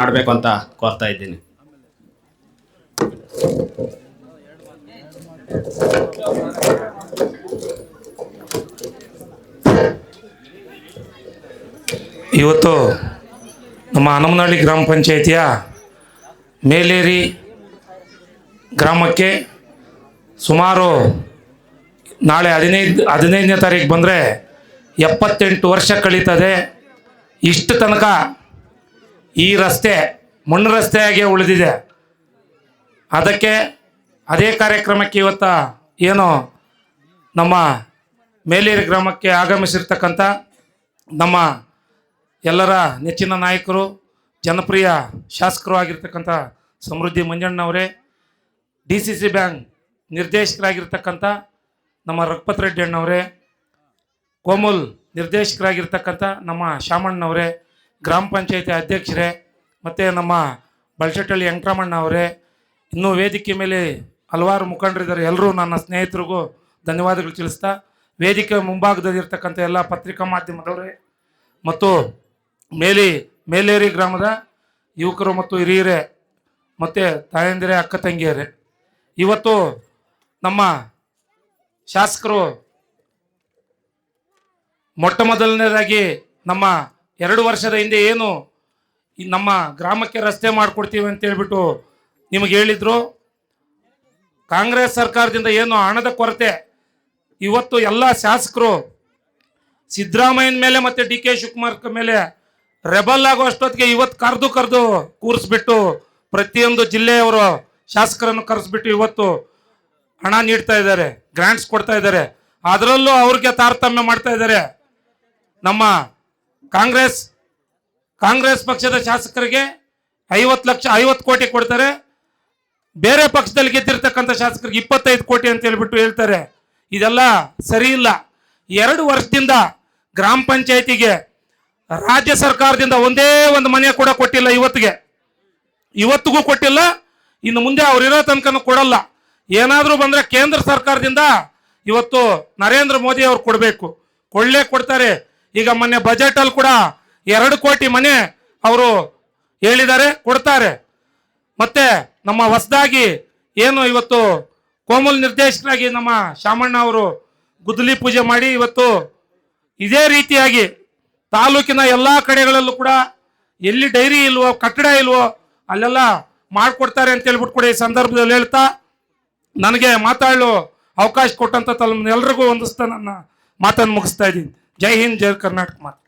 ಮಾಡಬೇಕು ಅಂತ ಕೋರ್ತಾ ಇದ್ದೀನಿ. ಇವತ್ತು ನಮ್ಮ ಹನುಮನಹಳ್ಳಿ ಗ್ರಾಮ ಪಂಚಾಯಿತಿಯ ಮೇಲೇರಿ ಗ್ರಾಮಕ್ಕೆ ಸುಮಾರು ನಾಳೆ 15ನೇ ತಾರೀಕು ಬಂದರೆ 78 ವರ್ಷ ಕಳೀತದೆ. ಇಷ್ಟು ತನಕ ಈ ರಸ್ತೆ ಮಣ್ಣು ರಸ್ತೆಯಾಗೆ ಉಳಿದಿದೆ. ಅದಕ್ಕೆ ಅದೇ ಕಾರ್ಯಕ್ರಮಕ್ಕೆ ಇವತ್ತು ಏನು ನಮ್ಮ ಮೇಲೇರಿ ಗ್ರಾಮಕ್ಕೆ ಆಗಮಿಸಿರ್ತಕ್ಕಂಥ ನಮ್ಮ ಎಲ್ಲರ ನೆಚ್ಚಿನ ನಾಯಕರು, ಜನಪ್ರಿಯ ಶಾಸಕರು ಆಗಿರ್ತಕ್ಕಂಥ ಸಮೃದ್ಧಿ ಮಂಜಣ್ಣವರೇ, DCC ಬ್ಯಾಂಕ್ ನಿರ್ದೇಶಕರಾಗಿರ್ತಕ್ಕಂಥ ನಮ್ಮ ರಘುಪತ್ ರೆಡ್ಡಿ ಅಣ್ಣವರೇ, ಕೋಮುಲ್ ನಿರ್ದೇಶಕರಾಗಿರ್ತಕ್ಕಂಥ ನಮ್ಮ ಶಾಮಣ್ಣವರೇ, ಗ್ರಾಮ ಪಂಚಾಯತಿ ಅಧ್ಯಕ್ಷರೇ, ಮತ್ತು ನಮ್ಮ ಬಳಶೆಟ್ಟಳ್ಳಿ ವೆಂಕಟರಮಣ್ಣ ಅವರೇ, ಇನ್ನೂ ವೇದಿಕೆ ಮೇಲೆ ಹಲವಾರು ಮುಖಂಡರಿದ್ದಾರೆ. ಎಲ್ಲರೂ ನನ್ನ ಸ್ನೇಹಿತರಿಗೂ ಧನ್ಯವಾದಗಳು ತಿಳಿಸ್ತಾ, ವೇದಿಕೆ ಮುಂಭಾಗದಲ್ಲಿರ್ತಕ್ಕಂಥ ಎಲ್ಲ ಪತ್ರಿಕಾ ಮಾಧ್ಯಮದವರೇ ಮತ್ತು ಮೇಲೇರಿ ಗ್ರಾಮದ ಯುವಕರು ಮತ್ತು ಹಿರಿಯರೇ ಮತ್ತು ತಾಯಂದಿರೇ, ಅಕ್ಕ ತಂಗಿಯರೇ, ಇವತ್ತು ನಮ್ಮ ಶಾಸಕರು ಮೊಟ್ಟ ಮೊದಲನೇದಾಗಿ ನಮ್ಮ 2 ವರ್ಷದ ಹಿಂದೆ ಏನು ನಮ್ಮ ಗ್ರಾಮಕ್ಕೆ ರಸ್ತೆ ಮಾಡಿಕೊಡ್ತೀವಿ ಅಂತೇಳ್ಬಿಟ್ಟು ನಿಮಗೆ ಹೇಳಿದರು. ಕಾಂಗ್ರೆಸ್ ಸರ್ಕಾರದಿಂದ ಏನು ಹಣದ ಕೊರತೆ, ಇವತ್ತು ಎಲ್ಲ ಶಾಸಕರು ಸಿದ್ದರಾಮಯ್ಯನ ಮೇಲೆ ಮತ್ತು DK ಶಿವಕುಮಾರ್ ಮೇಲೆ ರೆಬಲ್ ಆಗೋ ಅಷ್ಟೊತ್ತಿಗೆ ಇವತ್ತು ಕರೆದು ಕೂರಿಸ್ಬಿಟ್ಟು ಪ್ರತಿಯೊಂದು ಜಿಲ್ಲೆಯವರು ಶಾಸಕರನ್ನು ಕರೆಸ್ಬಿಟ್ಟು ಇವತ್ತು ಹಣ ನೀಡ್ತಾ ಇದ್ದಾರೆ, ಗ್ರಾಂಟ್ಸ್ ಕೊಡ್ತಾ ಇದ್ದಾರೆ. ಅದರಲ್ಲೂ ಅವ್ರಿಗೆ ತಾರತಮ್ಯ ಮಾಡ್ತಾ ಇದ್ದಾರೆ. ನಮ್ಮ ಕಾಂಗ್ರೆಸ್ ಪಕ್ಷದ ಶಾಸಕರಿಗೆ 50 ಕೋಟಿ ಕೊಡ್ತಾರೆ, ಬೇರೆ ಪಕ್ಷದಲ್ಲಿ ಗೆದ್ದಿರ್ತಕ್ಕಂಥ ಶಾಸಕರಿಗೆ 25 ಕೋಟಿ ಅಂತ ಹೇಳ್ಬಿಟ್ಟು ಹೇಳ್ತಾರೆ. ಇದೆಲ್ಲ ಸರಿ ಇಲ್ಲ. 2 ವರ್ಷದಿಂದ ಗ್ರಾಮ ಪಂಚಾಯತಿಗೆ ರಾಜ್ಯ ಸರ್ಕಾರದಿಂದ ಒಂದೇ ಒಂದು ಮನೆ ಕೂಡ ಕೊಟ್ಟಿಲ್ಲ. ಇವತ್ತಿಗೂ ಕೊಟ್ಟಿಲ್ಲ, ಇನ್ನು ಮುಂದೆ ಅವ್ರಿರೋ ತನಕನೂ ಕೊಡಲ್ಲ. ಏನಾದರೂ ಬಂದರೆ ಕೇಂದ್ರ ಸರ್ಕಾರದಿಂದ ಇವತ್ತು ನರೇಂದ್ರ ಮೋದಿ ಅವ್ರು ಕೊಡ್ತಾರೆ. ಈಗ ಮೊನ್ನೆ ಬಜೆಟಲ್ಲಿ ಕೂಡ 2 ಕೋಟಿ ಮನೆ ಅವರು ಹೇಳಿದ್ದಾರೆ, ಕೊಡ್ತಾರೆ. ಮತ್ತೆ ನಮ್ಮ ಹೊಸದಾಗಿ ಏನು ಇವತ್ತು ಕೋಮುಲ್ ನಿರ್ದೇಶಕರಾಗಿ ನಮ್ಮ ಶಾಮಣ್ಣ ಅವರು ಗುದ್ದಲಿ ಪೂಜೆ ಮಾಡಿ ಇವತ್ತು ಇದೇ ರೀತಿಯಾಗಿ ತಾಲೂಕಿನ ಎಲ್ಲ ಕಡೆಗಳಲ್ಲೂ ಕೂಡ ಎಲ್ಲಿ ಡೈರಿ ಇಲ್ವೋ, ಕಟ್ಟಡ ಇಲ್ವೋ ಅಲ್ಲೆಲ್ಲ ಮಾಡಿಕೊಡ್ತಾರೆ ಅಂತ ಹೇಳ್ಬಿಟ್ಟು ಕೂಡ ಈ ಸಂದರ್ಭದಲ್ಲಿ ಹೇಳ್ತಾ ನನಗೆ ಮಾತಾಡಲು ಅವಕಾಶ ಕೊಟ್ಟಂತ ಎಲ್ರಿಗೂ ವಂದಿಸ್ತಾ ನನ್ನ ಮಾತನ್ನು ಮುಗಿಸ್ತಾ ಇದ್ದೀನಿ. ಜೈ ಹಿಂದ್, ಜೈ ಕರ್ನಾಟಕ ಮಾತು.